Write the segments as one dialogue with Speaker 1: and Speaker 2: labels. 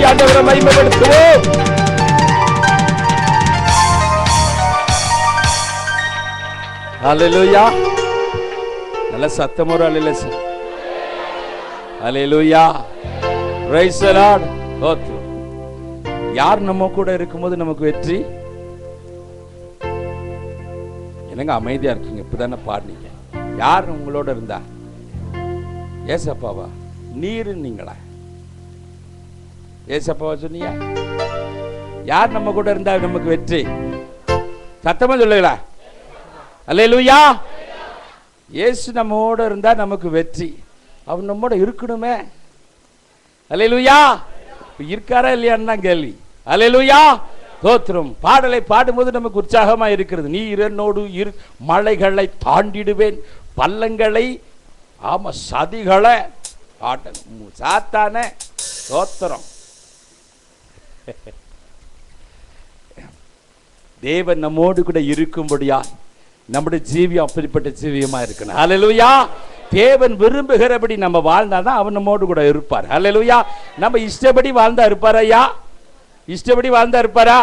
Speaker 1: ஆண்டவரை மகிமைப்படுத்துவோம். ஹல்லேலூயா. நல்ல சத்தம் ஒரு hallelujah sir. Hallelujah. Praise the Lord. யார் நம்ம கூட இருக்கும்போது நமக்கு வெற்றி? என்னங்க அமைதியா இருக்கீங்க? இப்பதானே பாடுனீங்க. யார் உங்களோட இருந்தா? ஏசப்பாவா? நீர் நீங்களா? ஏசப்பாவா சொன்னீங்க? யார் நம்ம கூட இருந்தா நமக்கு வெற்றி? சத்தமா சொல்லுங்களா? அல்லேலூயா. இயேசு நம்மோட இருந்தா நமக்கு வெற்றி. அவர் நம்மோட இருக்கணுமே. அல்லேலூயா. இருக்காரா இல்லையான்னு தான் கேள்வி. அல்லேலூயா. ஸ்தோத்திரம். பாடலை பாடும்போது நமக்கு உற்சாகமா இருக்கிறது. நீர் என்னோடு இரு, மலைகளை தாண்டிடுவேன், பள்ளங்களை, ஆமா சதிகளை, சாத்தான. ஸ்தோத்திரம். தேவன் நம்மோடு கூட இருக்கும்படியா நம்முடைய ஜீவியம் அப்படிப்பட்ட ஜீவியமா இருக்கணும். ஹல்லேலூயா. தேவன் விரும்புகிறபடி நம்ம வாழ்ந்தாதான் அவன் நம்மோடு கூட இருப்பார். ஹல்லேலூயா. நம்ம இஷ்டப்படி வாழ்ந்தா இருப்பார் ஐயா? இஷ்டப்படி வாழ்ந்தா இருப்பாரா?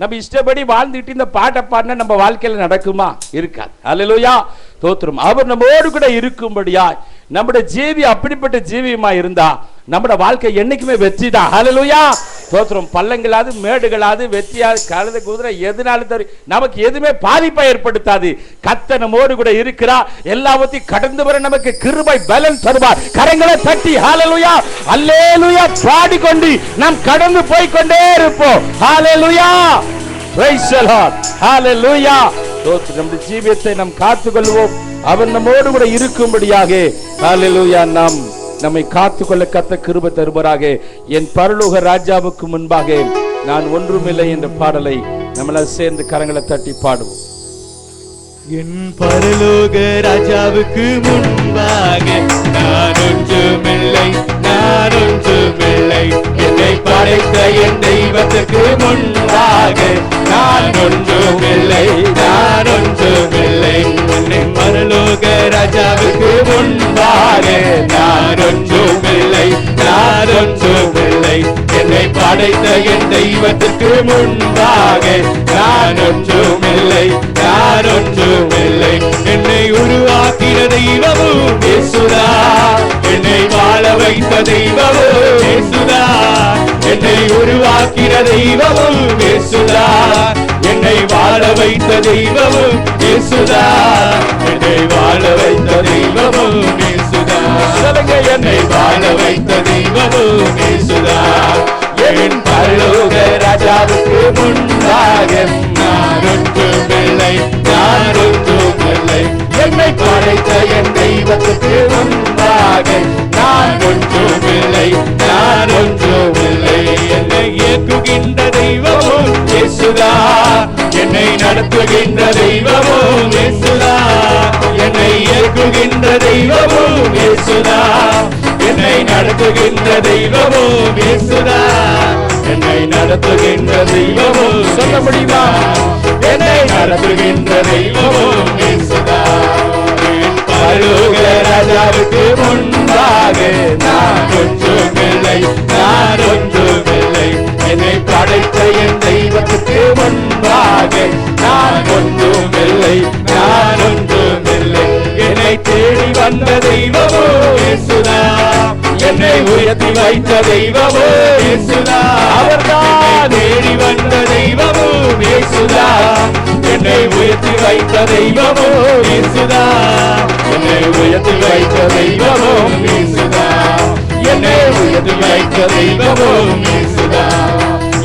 Speaker 1: நம்ம இஷ்டப்படி வாழ்ந்துட்டு இந்த பாட்டை பாடினா நம்ம வாழ்க்கையில நடக்குமா? இருக்காது. ஹல்லேலூயா. ஸ்தோத்திரம். அவர் நம்மோடு கூட இருக்கும்படியா நம்முடைய ஜீவி அப்படிப்பட்ட ஜீவியமா இருந்தா நம்முடைய வாழ்க்கை என்னைக்குமே வெற்றி தான். ஹல்லேலூயா. ஸ்தோத்திரம். பள்ளங்களாது மேடுகளாது வெற்றியாது கழுதை குதிரை எதுனாலும் நமக்கு எதுவுமே பாதிப்பை ஏற்படுத்தாது. கர்த்தர் நம்மோடு கூட இருக்கிறார். எல்லாவற்றையும் கடந்து வர நமக்கு கிருபை பலன் தருவார். கரங்களை தட்டி ஹல்லேலூயா அல்லேலூயா பாடிக்கொண்டு நாம் கடந்து போய் கொண்டே இருப்போம். Hallelujah. Praise the Lord. Hallelujah. ஸ்தோத்திரம். நம்முடைய ஜீவியத்தை நாம் காத்துக்கொள்வோம். அவர் நம்மோடு கூட இருக்கும்படியாக ஹல்லேலூயா நம்மை காத்துக்கொள்ள கர்த்தர் கிருபை தருவாராக. என் பரலோக ராஜாவுக்கு முன்பாக நான் ஒன்றுமில்லை என்ற பாடலை நம்மள சேர்ந்து கரங்களை தட்டி பாடுவோம்.
Speaker 2: என் பரலோக ராஜாவுக்கு முன்பாக நான் ஒன்றுமில்லை, நான் ஒன்றுமில்லை. என்னை படைத்த என் தெய்வத்துக்கு முன்பாக நான் ஒன்றுமில்லை, நான் ஒன்றுமில்லை. என்னை பரலோக ராஜாவுக்கு முன்பாக நான் ஒன்றுமில்லை, நான் ஒன்றுமில்லை. என்னை படைத்த என் தெய்வத்துக்கு முன்பாக நான் ஒன்றுமில்லை, நான் ஒன்றுமில்லை. என்னை உருவாக்கின தெய்வமும் இயேசுதா, என்னை வாழ வைத்த தெய்வமும் இயேசுதா. என்னை உருவாக்கின தெய்வமும் இயேசுதா, என்னை வாழ வைத்த தெய்வமும் இயேசுதா. என்னை வாழ வைத்த தெய்வமும் இயேசுதா. என்னை வாழ வைத்த தெய்வமும் இயேசுதா. என் பரலோக ராஜாவுக்கு முன்பாக நான் ஒன்றுமில்லை, நான் ஒன்றுமில்லை. என்னை படைத்த என் தெய்வத்துக்கு முன்பாக நான் ஒன்றுமில்லை, நான் ஒன்றுமில்லை. என்னை இயக்குகின்ற தெய்வமும் இயேசுதா, என்னை நடத்துகின்ற தெய்வமும் இயேசுதா. என்னை இயக்குகின்ற தெய்வமும் இயேசுதா, என்னை நடத்துகின்ற தெய்வமும் இயேசுதா. என்னை நடத்துகின்ற தெய்வமும் சொல்ல முடியுமா? என்னை நடத்துகின்ற தெய்வமும் இயேசுதா. பரலோக ராஜாவுக்கு முன்பாக நான் ஒன்றுமில்லை, நான் ஒன்றுமில்லை. என்னை படைத்த என் தெய்வத்துக்கு முன்பாக நான் ஒன்றுமில்லை, நான் ஒன்றுமில்லை. என்னை தேடி வந்த தெய்வமோ இயேசுதா, என்னை உயர்த்தி வைத்த தெய்வமோ இயேசுதா. அவர்தான் தேடி வந்த தெய்வமோ இயேசுதா, என்னை உயர்த்தி வைத்த தெய்வமோ இயேசுதா. என்னை உயர்த்தி வைத்த தெய்வமோ இயேசுதா, என்னை உயர்த்தி வைத்த தெய்வமோ இயேசுதா.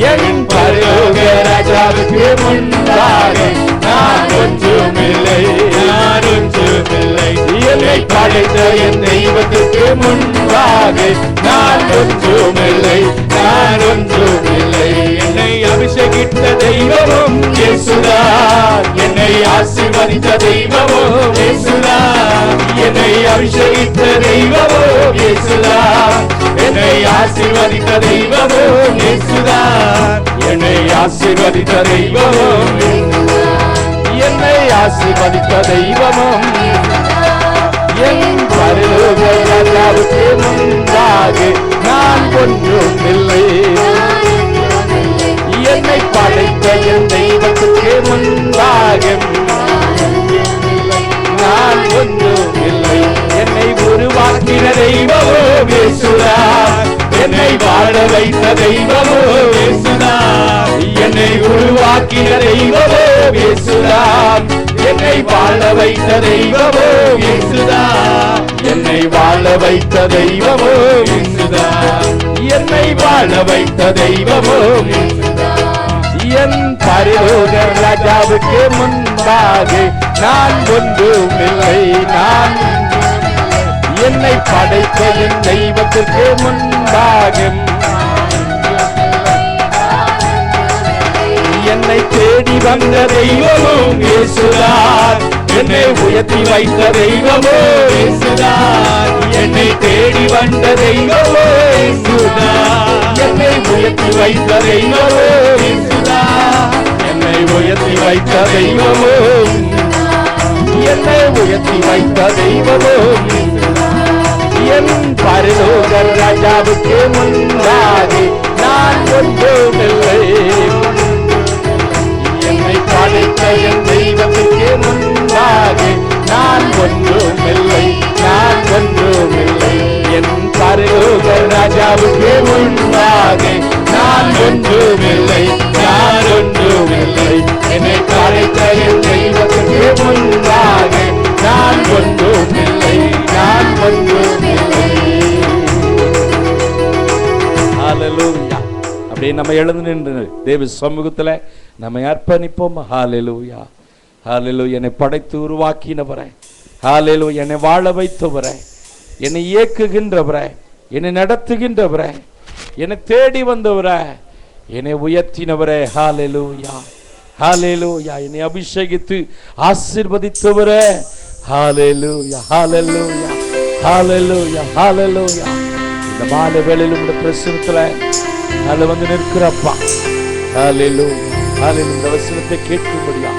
Speaker 2: என் பரலோக ராஜாவுக்கு முன்பாக நான் ஒன்றுமில்லை, நான் ஒன்றுமில்லை. என்னை படைத்த என் தெய்வத்துக்கு முன்பாக நான் ஒன்றுமில்லை, நான் ஒன்றுமில்லை. என்னை அபிஷேகித்த தெய்வமும் இயேசுதா, என்னை ஆசீர்வதித்த தெய்வமும் இயேசுதா. என்னை அபிஷேகித்த தெய்வமும் இயேசுதா, என்னை ஆசீர்வதித்த தெய்வமும் இயேசுதா. என்னை ஆசீர்வதித்த தெய்வமும், என்னை ஆசீர்வதித்த தெய்வமும். என் பரலோக ராஜாவுக்கு முன்பாக நான் ஒன்றுமில்லை. இயேசுதான். என்னை வாழ வைத்த தெய்வமோ இயேசுதான். என்னை உருவாக்கின தெய்வமோ இயேசுதான். என்னை வாழ வைத்த தெய்வமோ இயேசுதான். என்னை வாழ வைத்த தெய்வமோ இயேசுதான். என்னை வாழ வைத்த தெய்வமோ என் பரலோக ராஜாவுக்கு முன்பாக நான் ஒன்றுமில்லை. நான் என்னை படைத்த என் தெய்வத்திற்கு முன்பாக என்னை தேடி வந்த தெய்வமும் இயேசுதான். என்னை உயர்த்தி வைத்த தெய்வமோ இயேசுதான். என்னை தேடி வந்த தெய்வமோ இயேசுதான். என்னை உயர்த்தி வைத்த தெய்வமோ இயேசுதான். என்னை உயர்த்தி வைத்த தெய்வமோ என்னை உயர்த்தி வைத்த தெய்வமோ என் பரலோக ராஜாவுக்கு முன்பாக நான் ஒன்றுமில்லை. என்னை படைத்த என் தெய்வத்துக்கு முன்பாக நான் ஒன்றுமில்லை. நான் ஒன்றுமில்லை. என் பரலோக ராஜாவுக்கு முன்பாக நான் ஒன்றுமில்லை. நான் ஒன்றுமில்லை. என்னை படைத்த என் தெய்வத்துக்கு முன்பாக நான் ஒன்றுமில்லை. நான் ஒன்றுமில்லை. ஹல்லேலூயா. அப்படியே நம்ம எழுந்து நின்று தேவ சமூகத்துல நம்மை அர்ப்பணிப்போம். ஹல்லேலூயா. ஹல்லேலூயா. என்னை படைத்து உருவாக்கினவரே, ஹல்லேலூயா. என்னை வாழ வைத்தவரே, என்னை இயக்குகின்றவரே, என்னை நடத்துகின்றவரே, என்னை தேடி வந்தவரே, என்னை உயர்த்தினவரே, ஹல்லேலூயா. ஹல்லேலூயா. என்னை அபிஷேகித்து ஆசீர்வதித்தவரே, ஹல்லேலூயா. ஹல்லேலூயா. ஹல்லேலூயா. ஹல்லேலூயா. இந்த மாலை வேளையில் உங்களுடைய பிரசன்னத்துல அதுல வந்து நிற்கிறப்பா. ஹல்லேலூயா. ஹல்லேலூயா. இந்த வசனத்தை கேட்கும்படியா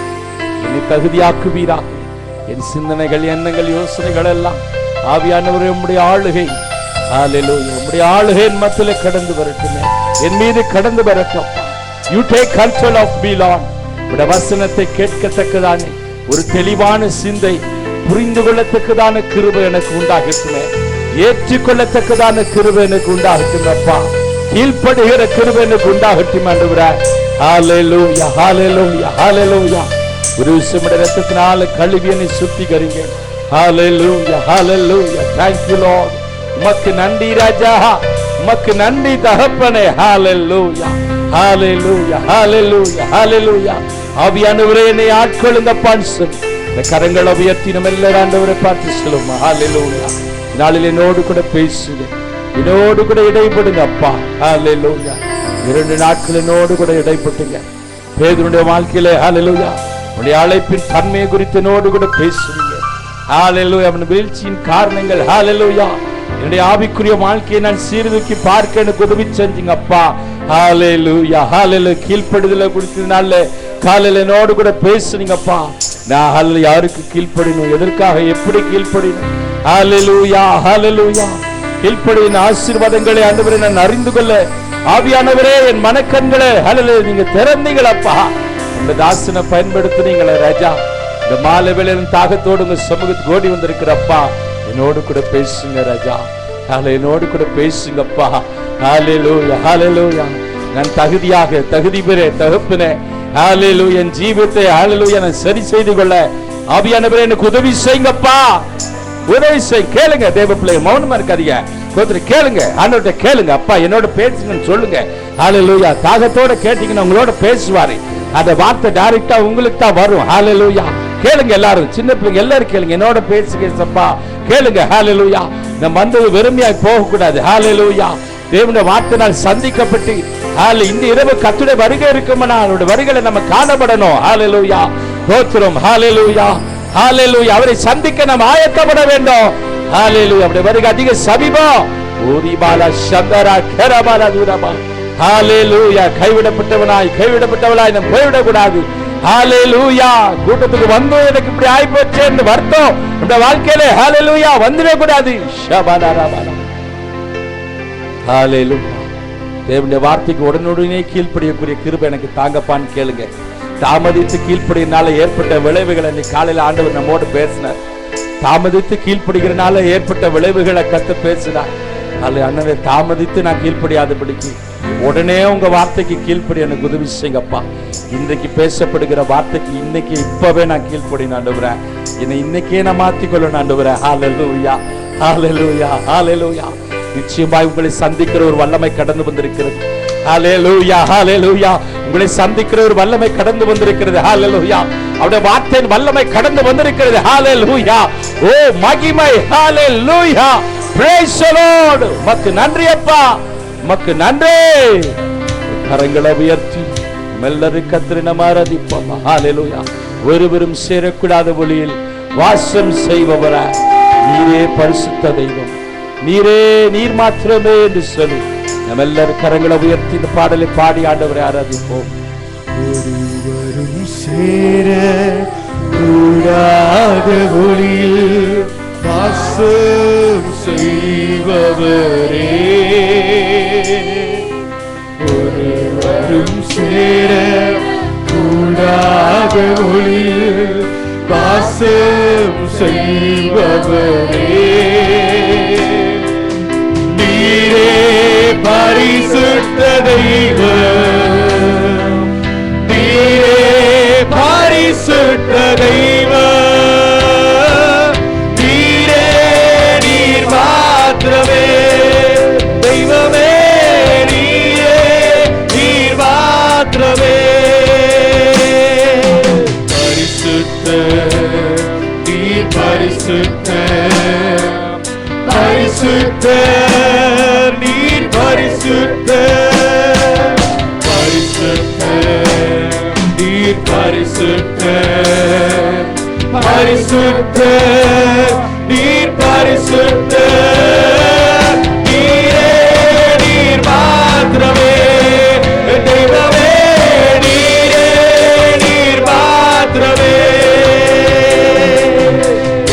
Speaker 2: என்னை தகுதியாக்குவீராக. என் சிந்தனைகள், எண்ணங்கள், யோசனைகள் எல்லாம் ஆவியானவரே உம்முடைய ஆளுகை, ஹல்லேலூயா, உம்முடைய ஆளுகை என் மத்தியிலே கடந்து வரட்டுமே, என் மீது கடந்து வரட்டும். You take control of me lord. உம்முடைய வசனத்தை கேட்கத்தக்கதானே ஒரு தெளிவான சிந்தை, புரிந்து கொள்ளத்தக்கதான கிருபை எனக்கு உண்டாகட்டுமே, ஏற்றுக்கொள்ளத்தக்கதான கிருபை எனக்கு உண்டாகட்டும் அப்பா. கீழ்ப்படுகிற கிருபை எனக்கு உண்டாகட்டும் ஆண்டவரே. ஹல்லேலூயா. ஹல்லேலூயா. ஹல்லேலூயா. ஒரு விஷயமுடைய ரத்தத்தினால கழுவி என்னை சுத்திகரிங்க. ஹல்லேலூயா. ஹல்லேலூயா. Thank you Lord. உமக்கு நன்றி ராஜா, உமக்கு நன்றி தகப்பனே. ஹல்லேலூயா. ஹல்லேலூயா. ஹல்லேலூயா. ஹல்லேலூயா. ஆவியானவரே என்னை ஆட்கொள்ளுங்கப்பான்னு சொல்லி இந்த கரங்களை உயர்த்தி நம்ம எல்லாரும் ஆண்டவரை பார்த்து சொல்லுமா. ஹல்லேலூயா. நாளில் என்னோடு கூட பேசுங்க, என்னோடு கூட இடைப்படுங்க அப்பா. ஹல்லேலூயா. 2 நாட்கள் என்னோடு கூட இடைப்பட்டுங்க பேதுருடைய வாழ்க்கையிலே. ஹல்லேலூயா. உன்னுடைய அழைப்பின் தன்மையை குறித்து என்னோடு கூட பேசுவீங்க. ஹல்லேலூயா. அவன் வீழ்ச்சியின் காரணங்கள், ஹல்லேலூயா, என்னுடைய ஆவிக்குரிய வாழ்க்கையை நான் சீர்தூக்கி பார்க்க எனக்கு உதவி செஞ்சீங்க அப்பா. ஹல்லேலூயா. ஹல்லேலூயா. கீழ்ப்படுதலை குறித்ததுனால காலையில் என்னோடு கூட பேசுனீங்கப்பா. நான் யாருக்கு கீழ்ப்படினும், எதற்காக, எப்படி கீழ்ப்படினும். ஹல்லேலூயா. ஹல்லேலூயா. கீழ்ப்படியின் ஆசீர்வாதங்களை ஆண்டவரே நான் அறிந்து கொள்ள ஆவியானவரே என் மனக்கண்களை ஹல்லேலூயா நீங்க திறந்தீங்களப்பா. இந்த தாசனை பயன்படுத்தினீங்களே ராஜா. இந்த மாலை வேளையின் தாகத்தோடு உங்க சமூகத்துக்கு ஓடி வந்திருக்கிறப்பா. என்னோடு கூட பேசுங்க ராஜா. என்னோடு கூட பேசுங்கப்பா. ஹல்லேலூயா. ஹல்லேலூயா. நான் தகுதி பெற தகப்பனே, ஹல்லேலூயா, என் ஜீவியத்தை ஹல்லேலூயா நான் சரி செய்து கொள்ள ஆவியானவரே எனக்கு உதவி செய்யுங்கப்பா. உதவி செய். கேளுங்க தேவ பிள்ளை, மௌனமா இருக்காதீங்க. கேளுங்க, ஆண்டவர்கிட்ட கேளுங்க. அப்பா என்னோட பேசுங்கன்னு சொல்லுங்க. ஹல்லேலூயா. தாகத்தோட கேட்டீங்கன்னா உங்களோட பேசுவாரு. அந்த வார்த்தை டைரக்டா உங்களுக்கு தான் வரும். ஹல்லேலூயா. கேளுங்க எல்லாரும், சின்ன பிள்ளைங்க எல்லாரும் கேளுங்க. என்னோட பேசுங்க சப்பா. கேளுங்க. ஹல்லேலூயா. நம்ம வந்தது வெறுமையாய் போக கூடாது. ஹல்லேலூயா. தேவனுடைய வார்த்தையால் சந்திக்கப்பட்டு இந்த இரவு கர்த்தருடைய வருகை இருக்கும்னா அவருடைய வருகையை நம்ம காணப்படணும். ஹல்லேலூயா. ஸ்தோத்திரம். ஹல்லேலூயா. ஹல்லேலூயா. அவரை சந்திக்க நாம் ஆயத்தப்பட வேண்டும். ஹல்லேலூயா. அவருடைய வருகை அதிக சமீபம். ஓதிபாலா சந்தரா கேரபாலா தூரமா. ஹல்லேலூயா. கைவிடப்பட்டவளாய் நாம் போய்விடக் கூடாது. ஹல்லேலூயா. கூட்டத்துக்கு வந்து எனக்கு இப்படி ஆயிப்போச்சேன்னு வருத்தம் இந்த வாழ்க்கையில ஹல்லேலூயா வந்துடக் கூடாது. ஹல்லேலூயா. தேவனுடைய வார்த்தைக்கு உடனுடனே கீழ்ப்படியக்கூடிய கிருபை எனக்கு தாங்கப்பான்னு கேளுங்க. தாமதித்து கீழ்ப்படினால ஏற்பட்ட விளைவுகளை இன்னைக்கு காலையில் ஆண்டவர் நம்மோடு பேசினார். தாமதித்து கீழ்ப்படுகிறனால ஏற்பட்ட விளைவுகளை கத்து பேசினார். அல்ல அண்ணனை தாமதித்து நான் கீழ்ப்படியாதபடிக்கு உடனே உங்க வார்த்தைக்கு கீழ்ப்படி எனக்கு உதவி செய்யுங்கப்பா. இன்றைக்கு பேசப்படுகிற வார்த்தைக்கு இன்னைக்கு இப்பவே நான் கீழ்ப்படி ஆண்டவரேன். என்னை இன்னைக்கே நான் மாற்றிக்கொள்ள ஆண்டவரேன். ஹல்லேலூயா, ஹல்லேலூயா, ஹல்லேலூயா. நிச்சயமாய் உங்களை சந்திக்கிற ஒரு வல்லமை கடந்து வந்திருக்கிறது. ஹல்லேலூயா, ஹல்லேலூயா. உங்களை சந்திக்கிற ஒரு வல்லமை கடந்து வந்திருக்கிறது. ஹல்லேலூயா. அவருடைய வார்த்தையின் வல்லமை கடந்து வந்திருக்கிறது. ஹல்லேலூயா. ஓ மகிமை. ஹல்லேலூயா. Praise the Lord. மக்கு நன்றி அப்பா, மக்கு நன்றி. கரங்களை உயர்த்தி மெல்லரு கர்த்தரை நாம் ஆராதிப்போம். ஹல்லேலூயா. ஒருவரும் சேரக்கூடாத ஒளியில் வாசம் செய்பவரா நீரே பரிசுத்த தெய்வம், நீர் மாத்திரமே என்று சொல்லி நம்ம எல்லாரும் கரங்களை உயர்த்தி இந்த பாடலை பாடி ஆண்டவரை ஆராதிப்போம்.
Speaker 3: ஒருவரும் சேர கூடாத ஒளியில் வாசம் செய்பவரே, ஒருவரும் சேர கூடாத ஒளியில் வாசம் செய்பவரே, நீரே பரிசுத்த தெய்வம், நீரே பரிசுத்த தெய்வம், நீரே நீர் மாத்திரமே தெய்வமே, நீரே நீர் மாத்திரமே பரிசுத்த, நீர் பரிசுத்த, பரிசுத்த நீர் பரிசுத்த, பரிசுத்த நீர் பரிசுத்த, பரிசுத்த நீர் பரிசுத்த, நீரே நீர் மாத்திரமே தெய்வமே, நீரே நீர் மாத்திரமே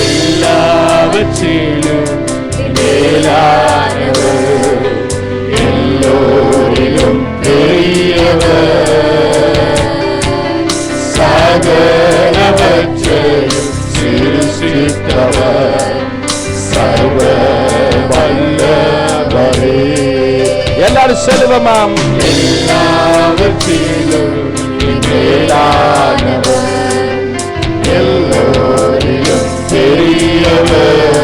Speaker 3: எல்லாவற்றிலும் மேலானவர், எல்லோரிலும் பெரியவர், சகலவற்றையும் சிருஷ்டித்தவர், சர்வ வல்லவரே.
Speaker 2: எல்லாரும் செல்வமாம்.
Speaker 3: எல்லாவற்றிலும் மேலானவர், எல்லோரிலும் பெரியவர்,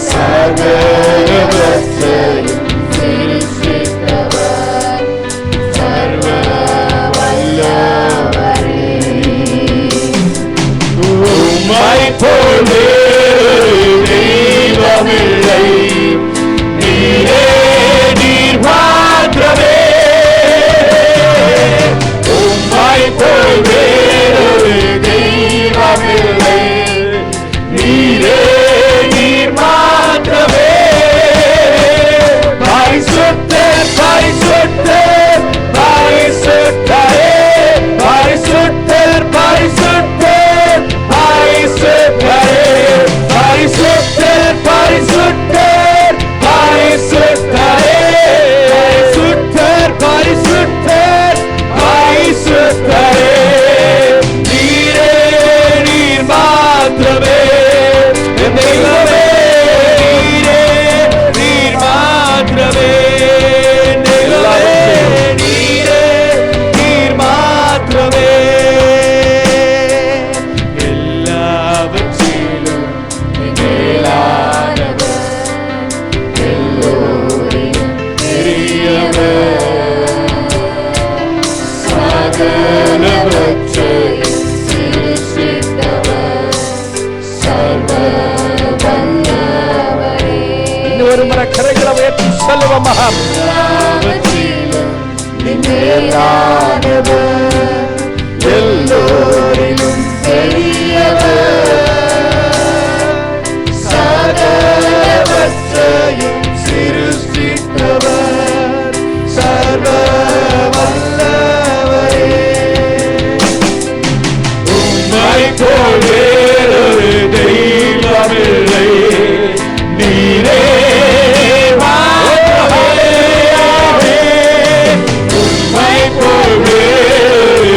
Speaker 3: சகலவற்றையும் சிருஷ்டித்தவர், சர்வ வல்லவரே. உம்மைப் போல் வேறொரு தெய்வமில்லை, நீரே நீர் மாத்திரமே. உம்மைப் போல் வேறொரு தெய்வமில்லை, நீரே நீர் மாத்திரமே. பரிசுத்தர், பரிசுத்தர், பரிசுத்தரே, பரிசுத்தர், பரிசுத்தர், பரிசுத்தரே, பரிசுத்தர், பரிசுத்தர், பரிசுத்தரே, பரிசுத்தர், பரிசுத்தர், பரிசுத்தரே, நீரே நீர் மாத்திரமே தெய்வமே, நீரே நீர் மாத்திரமே தெய்வமே, நீரே நீர் மாத்திரமே எல்லாவற்றிலும் மேலானவர், எல்லோரிலும் பெரியவர், சகலவற்றையும் சிருஷ்டித்தவர், சர்வ வல்லவரே.
Speaker 2: இன்னொரு முறை கரங்களை உயர்த்தி செல்வமா.
Speaker 3: எல்லாவற்றிலும் மேலானவர், எல்லோரிலும் பெரியவர், சகலவற்றையும் சிருஷ்டித்தவர், சர்வ வல்லவரே. உம்மைப் போல் வேறொரு தெய்வமில்லை, நீரே மாத்திரமே. உம்மைப் போல் வேறொரு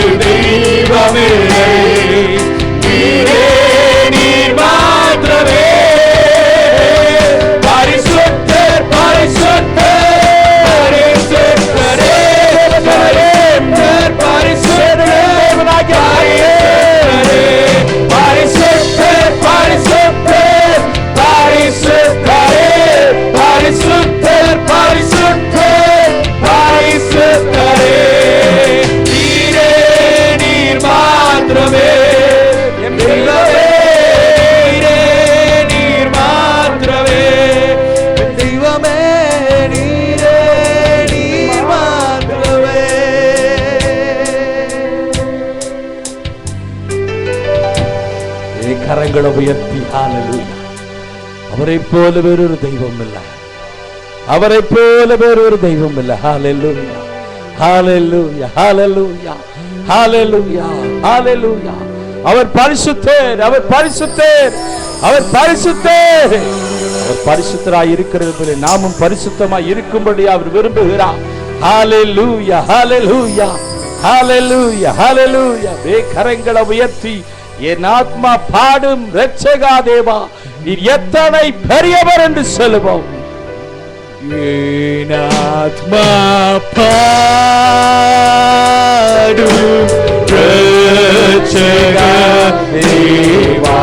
Speaker 2: கரங்களை உயர்த்தி ஹalleluya. அவரை போல வேறொரு தெய்வம் இல்லை, அவரை போல வேறொரு தெய்வம் இல்லை. ஹalleluya, ஹalleluya, ஹalleluya, ஹalleluya, ஹalleluya. அவர் பரிசுத்தர், அவர் பரிசுத்தர், அவர் பரிசுத்தர். அவர் பரிசுத்தராய் இருக்கிறது நாமும் பரிசுத்தமாய் இருக்கும்படி அவர் விரும்புகிறார். ஹalleluya, ஹalleluya, ஹalleluya, ஹalleluya. கரங்களை உயர்த்தி என் ஆத்மா பாடும் இரட்சகா தேவா, நீர் எத்தனை பெரியவர் என்று சொல்லுவோம்.
Speaker 3: என் ஆத்மா பாடும் இரட்சகா தேவா,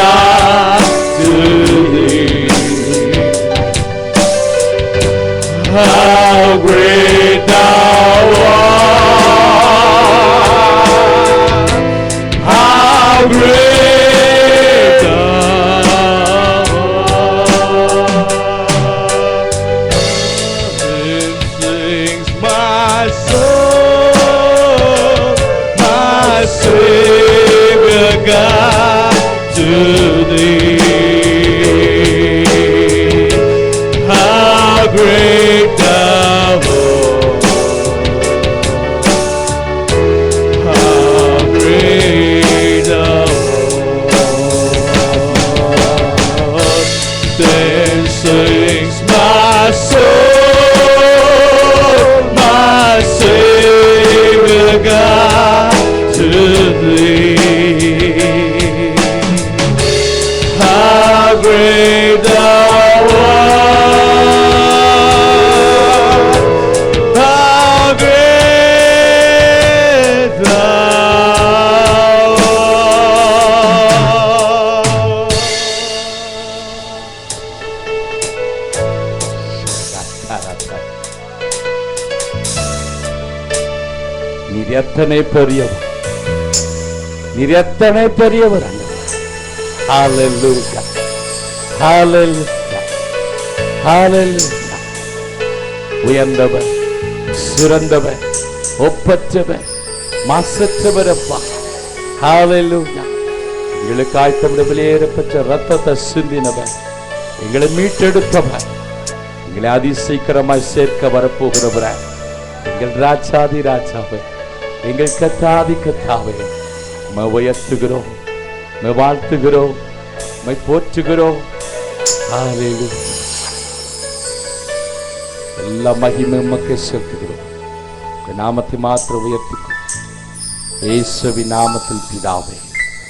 Speaker 3: God to thee. How great thou art, how great thou art. Then sings my soul, my Savior God to thee. How great thou art, how great thou art. Then sings my soul, my Savior God to thee. How great thou art, how great thou
Speaker 2: நீர் எத்தனை பெரியவர், நீர் எத்தனை பெரியவர். ஹalleluya, ஹalleluya, ஹalleluya. உயர்ந்தவர், சிறந்தவர், ஒப்பற்றவர், மாசற்றவர் அப்பா. ஹalleluya. எங்களுக்காய் தம்முடைய விலையேறப்பெற்ற ரத்தத்தை சிந்தினவர், எங்களை மீட்டெடுத்தவர், எங்களை அதிசீக்கிரமாய் சேர்க்க வரப்போகிறவர் எங்கள் ராஜாதி ராஜாவே, எங்கள் கத்தாதி கத்தாவே, உம்மை உயர்த்துகிறோம், உம்மை வாழ்த்துகிறோம், உம்மை போற்றுகிறோம். ஹalleluya. எல்லா மகிமை உமக்கு செலுத்துகிறோம். நாமத்தை மாத்திரம் உயர்த்திக்கொள். இயேசுவின் நாமத்தில் பிதாவே.